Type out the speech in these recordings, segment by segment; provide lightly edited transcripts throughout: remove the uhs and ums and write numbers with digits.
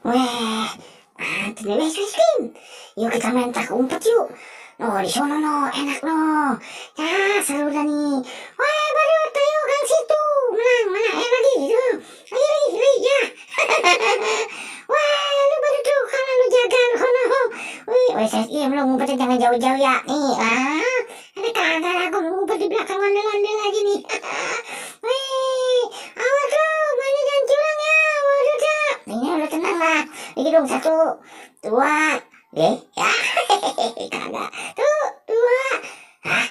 Weh, mantap nih, wes wes Kim. Yuk kita main tak umpet yuk. Oh di sono no, enak no. Ya seru dah nih. Wah baru tayo gang situ. Menang, menang, lagi gitu. Ayo lagi, ya. Wah lu baru tuh kalau lu jaga lu kono. Wih, wes Kim lu ngumpetnya jangan jauh-jauh ya. Nih, ada kagak aku ngumpet di belakang ondel-ondel lagi nih. Wih, awas lu, mainnya jangan curang ya. Waduh dah. Ini udah tenang lah. Ini dong satu, dua, deh, ya, kagak, tuh, dua, hah,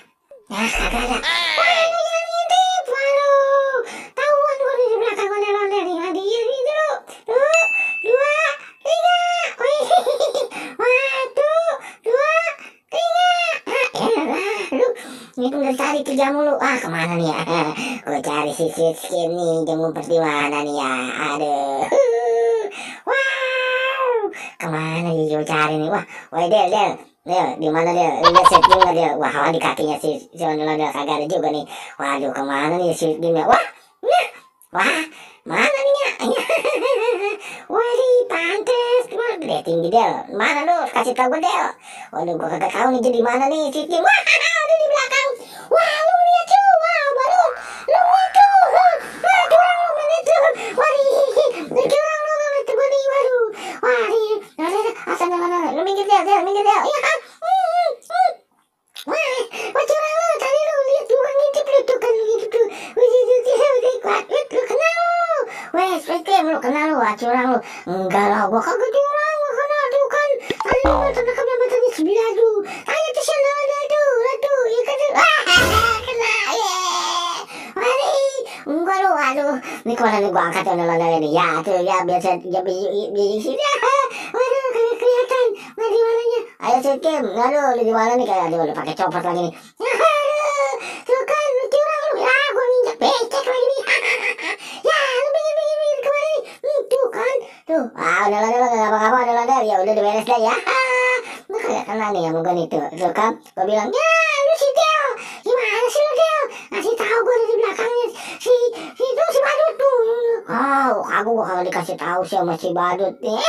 ya kagak ada. Wah, lu jangan ngintip, waduh, tahuan gua di belakang ondel-ondel nih, lagi ini dulu, tuh, dua, tiga, wih, satu, dua, tiga, lu, ini udah cari tiga mulu, kemana nih ya? Gua cari si Skin nih, dia ngumpet di mana nih ya? Aduh. Kemana dia cari nih? Wah, Del, di mana Del? Lihat set juga Del. Wah, di kakinya si ondel-ondel kagak ada juga nih. Waduh, kemana nih si Dimnya? Wah, nah, wah, mana nih ya? Wah, di pantes, wah, gede tinggi Del. Mana lu? Kasih tahu gue Del. Waduh, gue kagak tahu nih jadi mana nih si Dim. Wah, ada di belakang. Wah, lu lihat tuh, wah, baru, lu lihat tuh, wah, curang lu mana tuh? Waduh, curang lu mana tuh? Waduh, waduh. Asal lu minggir Del, minggir Del. Ya kan? Wah, curang lu. Tadi lu lihat gua ngintip lu tuh kan gitu tuh. Udah kuat lu kenal lu. Wes, lu kenal lu, curang lu. Enggak lah, gua kagak curang, gua kenal tuh kan. Tadi lu tangkapnya matanya sebelah tuh. Tanya tuh siapa ada tuh, ya kan tuh. Kenal. Enggak lu, aduh. Ini kemana nih gua angkat ondel-ondel ini. Ya tuh, ya biasa ya sini. Waduh, kelihatan. Nah, di mananya? Ayo Kim, aduh, di mana nih kayak aduh, pakai copot lagi nih. Aduh, tuh kan lu curang lu. Ya, gua nginjak becek lagi nih. Ya, lu minggir kemana nih? Tuh kan. Tuh, ondel-ondel enggak apa-apa ondel-ondel. Ya udah diberes dah ya. Lu kayak kenal nih sama gua nih tuh. Tuh kan, gua bilang, "Ya, lu si Del. Gimana sih lu Del? Ngasih tahu gua di belakangnya si Badut tuh." Kagak gua kalau dikasih tahu sih sama si Badut nih.